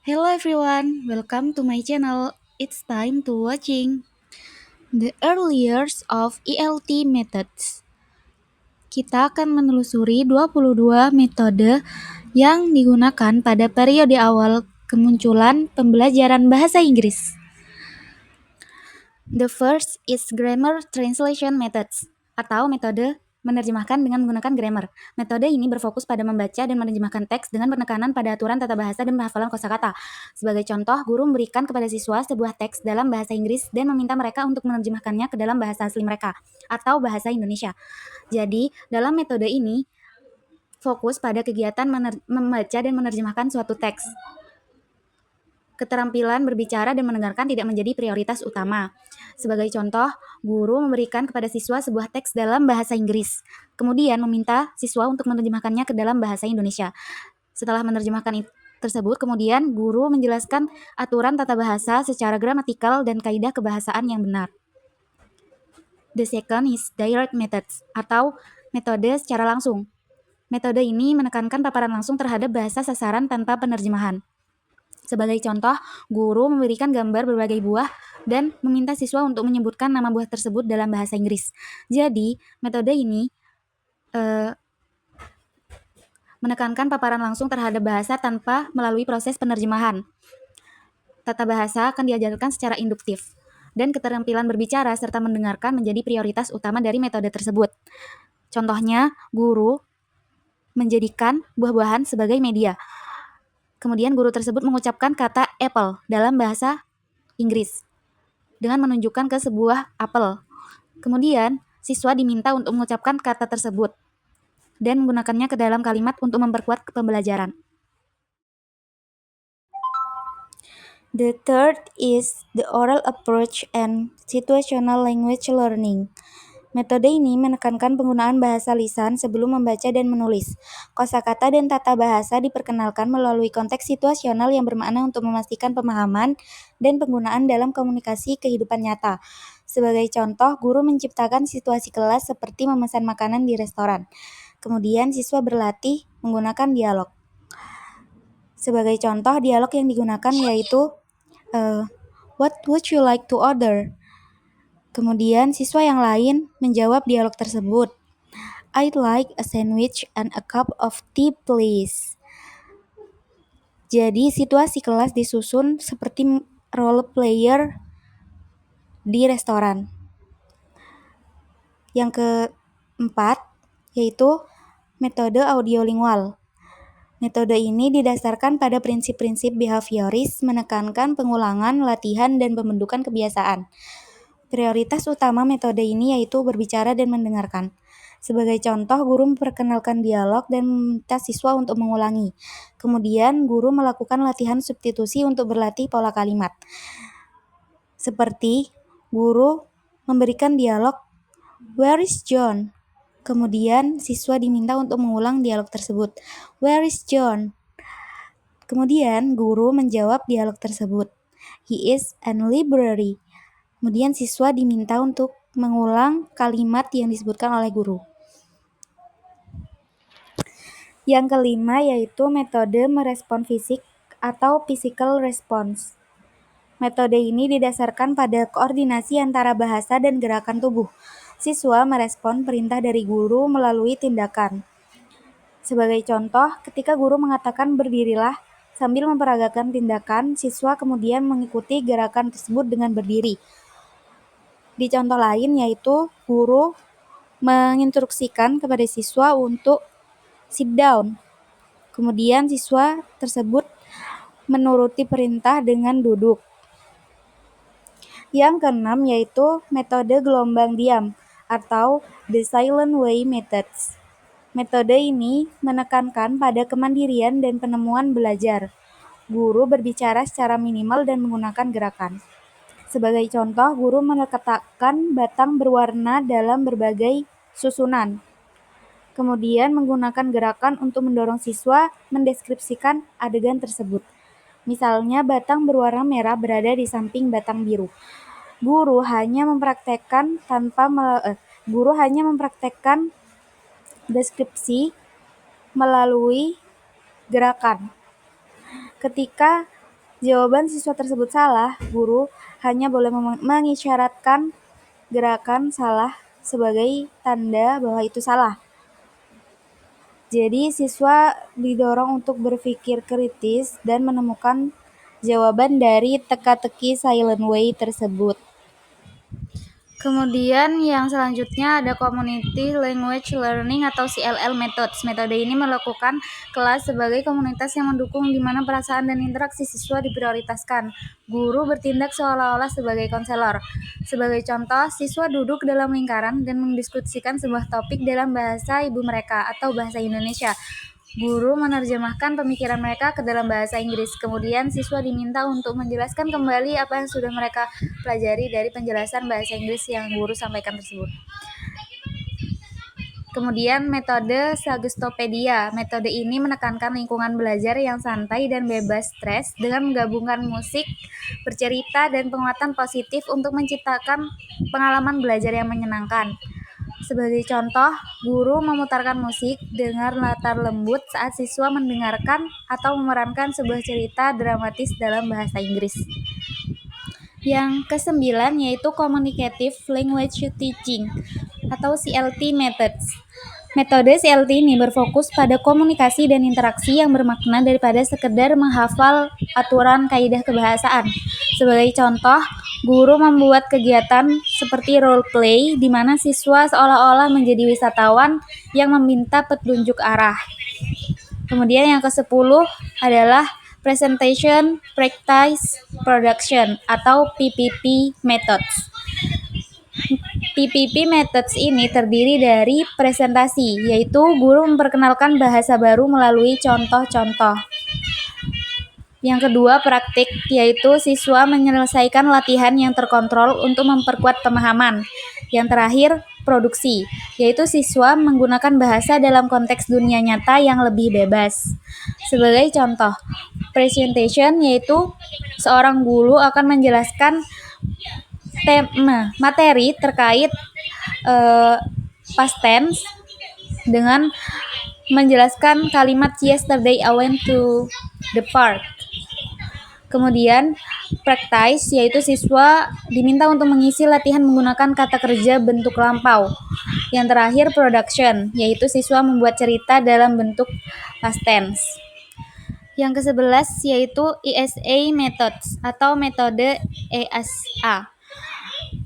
Hello everyone, welcome to my channel. It's time to watching the early years of ELT methods. Kita akan menelusuri 22 metode yang digunakan pada periode awal kemunculan pembelajaran bahasa Inggris. The first is grammar translation methods atau metode menerjemahkan dengan menggunakan grammar. Metode ini berfokus pada membaca dan menerjemahkan teks dengan penekanan pada aturan tata bahasa dan hafalan kosakata. Sebagai contoh, guru memberikan kepada siswa sebuah teks dalam bahasa Inggris dan meminta mereka untuk menerjemahkannya ke dalam bahasa asli mereka atau bahasa Indonesia. Jadi, dalam metode ini fokus pada kegiatan membaca dan menerjemahkan suatu teks. Keterampilan berbicara dan mendengarkan tidak menjadi prioritas utama. Sebagai contoh, guru memberikan kepada siswa sebuah teks dalam bahasa Inggris, kemudian meminta siswa untuk menerjemahkannya ke dalam bahasa Indonesia. Setelah menerjemahkan tersebut, kemudian guru menjelaskan aturan tata bahasa secara gramatikal dan kaidah kebahasaan yang benar. The second is direct methods atau metode secara langsung. Metode ini menekankan paparan langsung terhadap bahasa sasaran tanpa penerjemahan. Sebagai contoh, guru memberikan gambar berbagai buah dan meminta siswa untuk menyebutkan nama buah tersebut dalam bahasa Inggris. Jadi, metode ini menekankan paparan langsung terhadap bahasa tanpa melalui proses penerjemahan. Tata bahasa akan diajarkan secara induktif, dan keterampilan berbicara serta mendengarkan menjadi prioritas utama dari metode tersebut. Contohnya, guru menjadikan buah-buahan sebagai media. Kemudian guru tersebut mengucapkan kata apple dalam bahasa Inggris dengan menunjukkan ke sebuah apel. Kemudian, siswa diminta untuk mengucapkan kata tersebut dan menggunakannya ke dalam kalimat untuk memperkuat pembelajaran. The third is the oral approach and situational language learning. Metode ini menekankan penggunaan bahasa lisan sebelum membaca dan menulis. Kosakata dan tata bahasa diperkenalkan melalui konteks situasional yang bermakna untuk memastikan pemahaman dan penggunaan dalam komunikasi kehidupan nyata. Sebagai contoh, guru menciptakan situasi kelas seperti memesan makanan di restoran. Kemudian siswa berlatih menggunakan dialog. Sebagai contoh, dialog yang digunakan yaitu what would you like to order? Kemudian siswa yang lain menjawab dialog tersebut. I'd like a sandwich and a cup of tea, please. Jadi situasi kelas disusun seperti role player di restoran. Yang keempat yaitu metode audiolingual. Metode ini didasarkan pada prinsip-prinsip behavioris, menekankan pengulangan, latihan, dan pembentukan kebiasaan. Prioritas utama metode ini yaitu berbicara dan mendengarkan. Sebagai contoh, guru memperkenalkan dialog dan meminta siswa untuk mengulangi. Kemudian, guru melakukan latihan substitusi untuk berlatih pola kalimat. Seperti, guru memberikan dialog, "Where is John?" Kemudian, siswa diminta untuk mengulang dialog tersebut. "Where is John?" Kemudian, guru menjawab dialog tersebut. "He is in library." Kemudian siswa diminta untuk mengulang kalimat yang disebutkan oleh guru. Yang kelima yaitu metode merespon fisik atau physical response. Metode ini didasarkan pada koordinasi antara bahasa dan gerakan tubuh. Siswa merespon perintah dari guru melalui tindakan. Sebagai contoh, ketika guru mengatakan berdirilah sambil memperagakan tindakan, siswa kemudian mengikuti gerakan tersebut dengan berdiri. Di contoh lain yaitu guru menginstruksikan kepada siswa untuk sit down. Kemudian siswa tersebut menuruti perintah dengan duduk. Yang keenam yaitu metode gelombang diam atau the silent way methods. Metode ini menekankan pada kemandirian dan penemuan belajar. Guru berbicara secara minimal dan menggunakan gerakan. Sebagai contoh, guru meletakkan batang berwarna dalam berbagai susunan. Kemudian menggunakan gerakan untuk mendorong siswa mendeskripsikan adegan tersebut. Misalnya, batang berwarna merah berada di samping batang biru. Guru hanya mempraktekkan deskripsi melalui gerakan. Ketika jawaban siswa tersebut salah, guru hanya boleh mengisyaratkan gerakan salah sebagai tanda bahwa itu salah. Jadi siswa didorong untuk berpikir kritis dan menemukan jawaban dari teka-teki silent way tersebut. Kemudian yang selanjutnya ada Community Language Learning atau CLL Methods. Metode ini melakukan kelas sebagai komunitas yang mendukung di mana perasaan dan interaksi siswa diprioritaskan. Guru bertindak seolah-olah sebagai konselor. Sebagai contoh, siswa duduk dalam lingkaran dan mendiskusikan sebuah topik dalam bahasa ibu mereka atau bahasa Indonesia. Guru menerjemahkan pemikiran mereka ke dalam bahasa Inggris. Kemudian siswa diminta untuk menjelaskan kembali apa yang sudah mereka pelajari dari penjelasan bahasa Inggris yang guru sampaikan tersebut. Kemudian metode Sagestopedia. Metode ini menekankan lingkungan belajar yang santai dan bebas stres dengan menggabungkan musik, bercerita, dan penguatan positif untuk menciptakan pengalaman belajar yang menyenangkan. Sebagai contoh, guru memutarkan musik dengan latar lembut saat siswa mendengarkan atau memerankan sebuah cerita dramatis dalam bahasa Inggris. Yang kesembilan yaitu Communicative Language Teaching atau CLT Methods. Metode CLT ini berfokus pada komunikasi dan interaksi yang bermakna daripada sekedar menghafal aturan kaidah kebahasaan. Sebagai contoh, guru membuat kegiatan seperti role play di mana siswa seolah-olah menjadi wisatawan yang meminta petunjuk arah. Kemudian yang ke-10 adalah Presentation Practice Production atau PPP Methods. PPP Methods ini terdiri dari presentasi, yaitu guru memperkenalkan bahasa baru melalui contoh-contoh. Yang kedua, praktik, yaitu siswa menyelesaikan latihan yang terkontrol untuk memperkuat pemahaman. Yang terakhir, produksi, yaitu siswa menggunakan bahasa dalam konteks dunia nyata yang lebih bebas. Sebagai contoh, presentation yaitu seorang guru akan menjelaskan materi terkait past tense dengan menjelaskan kalimat yesterday I went to the park. Kemudian practice yaitu siswa diminta untuk mengisi latihan menggunakan kata kerja bentuk lampau. Yang terakhir production yaitu siswa membuat cerita dalam bentuk past tense. Yang ke-11 yaitu ESA Methods atau metode ESA.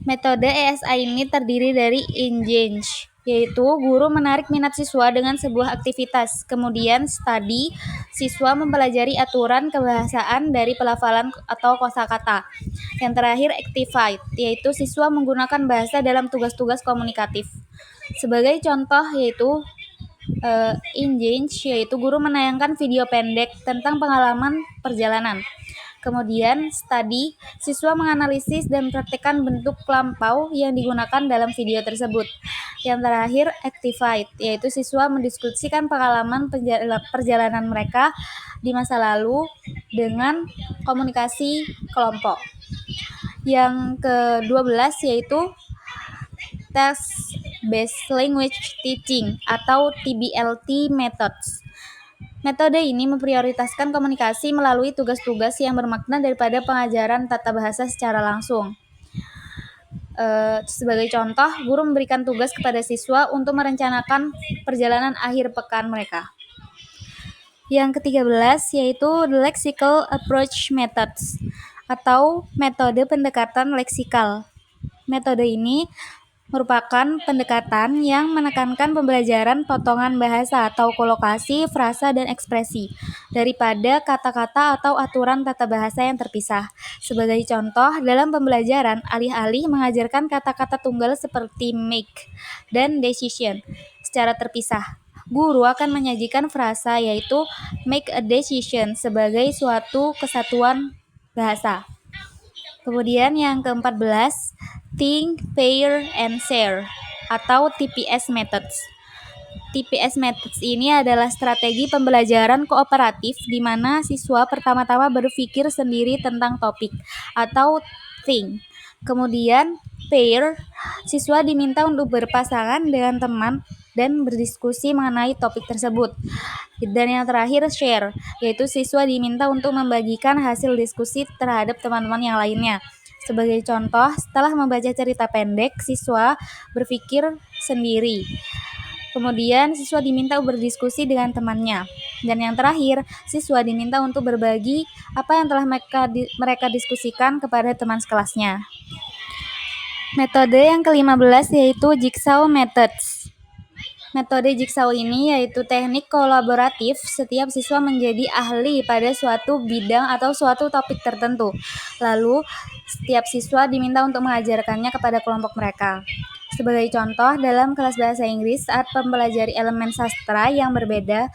Metode ESA ini terdiri dari engage, yaitu guru menarik minat siswa dengan sebuah aktivitas. Kemudian study, siswa mempelajari aturan kebahasaan dari pelafalan atau kosakata. Yang terakhir activate, yaitu siswa menggunakan bahasa dalam tugas-tugas komunikatif. Sebagai contoh yaitu engage, yaitu guru menayangkan video pendek tentang pengalaman perjalanan. Kemudian study, siswa menganalisis dan mempraktikkan bentuk lampau yang digunakan dalam video tersebut. Yang terakhir activate, yaitu siswa mendiskusikan pengalaman perjalanan mereka di masa lalu dengan komunikasi kelompok. Yang ke-12 yaitu Task-Based Language Teaching atau TBLT Methods. Metode ini memprioritaskan komunikasi melalui tugas-tugas yang bermakna daripada pengajaran tata bahasa secara langsung. Sebagai contoh, guru memberikan tugas kepada siswa untuk merencanakan perjalanan akhir pekan mereka. Yang ke-13 yaitu The Lexical Approach Methods atau metode pendekatan leksikal. Metode ini merupakan pendekatan yang menekankan pembelajaran potongan bahasa atau kolokasi, frasa, dan ekspresi daripada kata-kata atau aturan tata bahasa yang terpisah. Sebagai contoh, dalam pembelajaran, alih-alih mengajarkan kata-kata tunggal seperti make dan decision secara terpisah, guru akan menyajikan frasa yaitu make a decision sebagai suatu kesatuan bahasa. Kemudian yang ke-14, Think, Pair, and Share atau TPS Methods. TPS Methods ini adalah strategi pembelajaran kooperatif di mana siswa pertama-tama berpikir sendiri tentang topik atau think. Kemudian pair, siswa diminta untuk berpasangan dengan teman dan berdiskusi mengenai topik tersebut. Dan yang terakhir, share, yaitu siswa diminta untuk membagikan hasil diskusi terhadap teman-teman yang lainnya. Sebagai contoh, setelah membaca cerita pendek, siswa berpikir sendiri. Kemudian, siswa diminta berdiskusi dengan temannya. Dan yang terakhir, siswa diminta untuk berbagi apa yang telah mereka diskusikan kepada teman sekelasnya. Metode yang ke-15 yaitu Jigsaw Methods. Metode Jigsaw ini yaitu teknik kolaboratif. Setiap siswa menjadi ahli pada suatu bidang atau suatu topik tertentu. Lalu, setiap siswa diminta untuk mengajarkannya kepada kelompok mereka. Sebagai contoh, dalam kelas bahasa Inggris, saat mempelajari elemen sastra yang berbeda,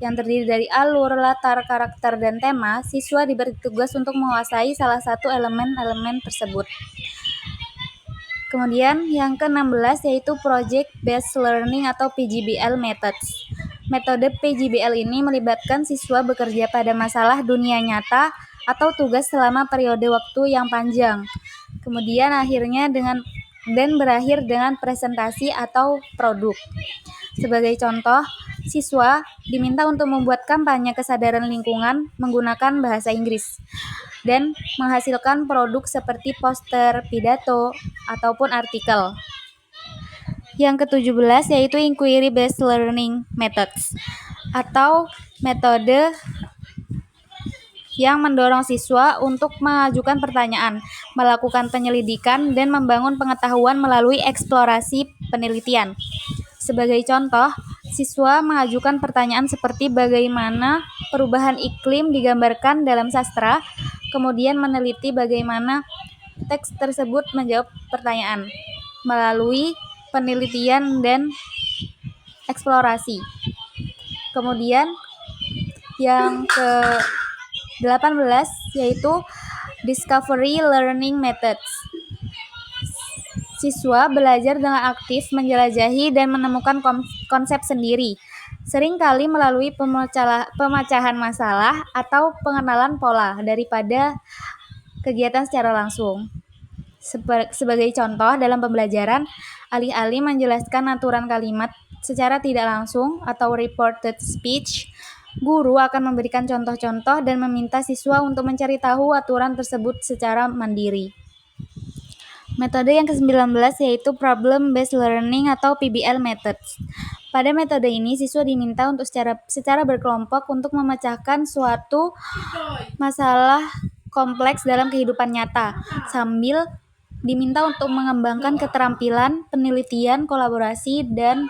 yang terdiri dari alur, latar, karakter, dan tema, siswa diberi tugas untuk menguasai salah satu elemen-elemen tersebut. Kemudian yang ke-16 yaitu Project Based Learning atau PGBL Methods. Metode PGBL ini melibatkan siswa bekerja pada masalah dunia nyata atau tugas selama periode waktu yang panjang. Kemudian akhirnya berakhir dengan presentasi atau produk. Sebagai contoh, siswa diminta untuk membuat kampanye kesadaran lingkungan menggunakan bahasa Inggris dan menghasilkan produk seperti poster, pidato, ataupun artikel. Yang ke-17 yaitu Inquiry Based Learning Methods atau metode yang mendorong siswa untuk mengajukan pertanyaan, melakukan penyelidikan, dan membangun pengetahuan melalui eksplorasi penelitian. Sebagai contoh, siswa mengajukan pertanyaan seperti bagaimana perubahan iklim digambarkan dalam sastra, kemudian meneliti bagaimana teks tersebut menjawab pertanyaan melalui penelitian dan eksplorasi. Kemudian yang ke-18 yaitu Discovery Learning Methods. Siswa belajar dengan aktif menjelajahi dan menemukan konsep sendiri, seringkali melalui pemecahan masalah atau pengenalan pola daripada kegiatan secara langsung. Sebagai contoh, dalam pembelajaran, alih-alih menjelaskan aturan kalimat secara tidak langsung atau reported speech, guru akan memberikan contoh-contoh dan meminta siswa untuk mencari tahu aturan tersebut secara mandiri. Metode yang ke-19 yaitu Problem Based Learning atau PBL Methods. Pada metode ini, siswa diminta untuk secara berkelompok untuk memecahkan suatu masalah kompleks dalam kehidupan nyata, sambil diminta untuk mengembangkan keterampilan, penelitian, kolaborasi, dan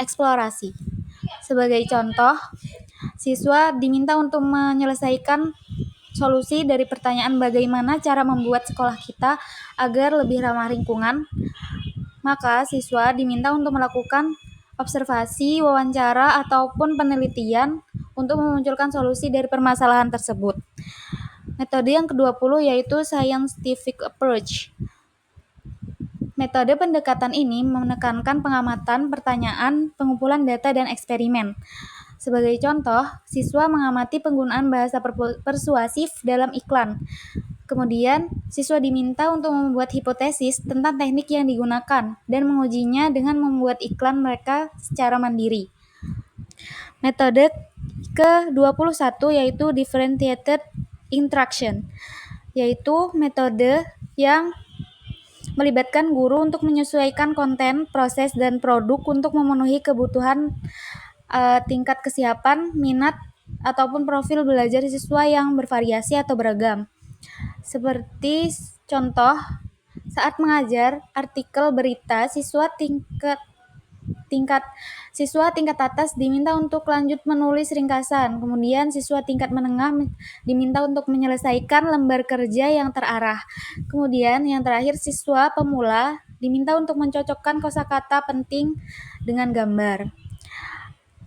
eksplorasi. Sebagai contoh, siswa diminta untuk menyelesaikan solusi dari pertanyaan bagaimana cara membuat sekolah kita agar lebih ramah lingkungan. Maka siswa diminta untuk melakukan observasi, wawancara, ataupun penelitian untuk memunculkan solusi dari permasalahan tersebut. Metode yang ke-20 yaitu Scientific Approach. Metode pendekatan ini menekankan pengamatan, pertanyaan, pengumpulan data, dan eksperimen. Sebagai contoh, siswa mengamati penggunaan bahasa persuasif dalam iklan. Kemudian, siswa diminta untuk membuat hipotesis tentang teknik yang digunakan dan mengujinya dengan membuat iklan mereka secara mandiri. Metode ke-21 yaitu Differentiated Instruction, yaitu metode yang melibatkan guru untuk menyesuaikan konten, proses, dan produk untuk memenuhi kebutuhan tingkat kesiapan, minat, ataupun profil belajar siswa yang bervariasi atau beragam. Seperti contoh, saat mengajar artikel berita, siswa tingkat atas diminta untuk lanjut menulis ringkasan. Kemudian siswa tingkat menengah diminta untuk menyelesaikan lembar kerja yang terarah. Kemudian yang terakhir, siswa pemula diminta untuk mencocokkan kosakata penting dengan gambar.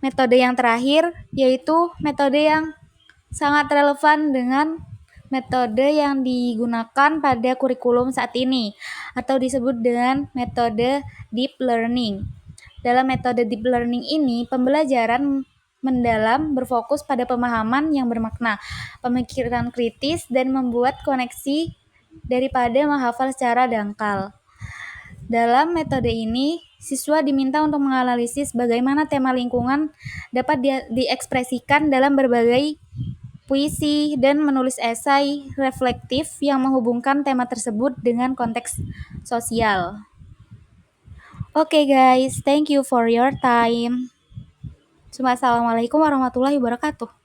Metode yang terakhir yaitu metode yang sangat relevan dengan metode yang digunakan pada kurikulum saat ini atau disebut dengan metode deep learning. Dalam metode deep learning ini, pembelajaran mendalam berfokus pada pemahaman yang bermakna, pemikiran kritis, dan membuat koneksi daripada menghafal secara dangkal. Dalam metode ini, siswa diminta untuk menganalisis bagaimana tema lingkungan dapat diekspresikan dalam berbagai puisi dan menulis esai reflektif yang menghubungkan tema tersebut dengan konteks sosial. Oke guys, thank you for your time. Assalamualaikum warahmatullahi wabarakatuh.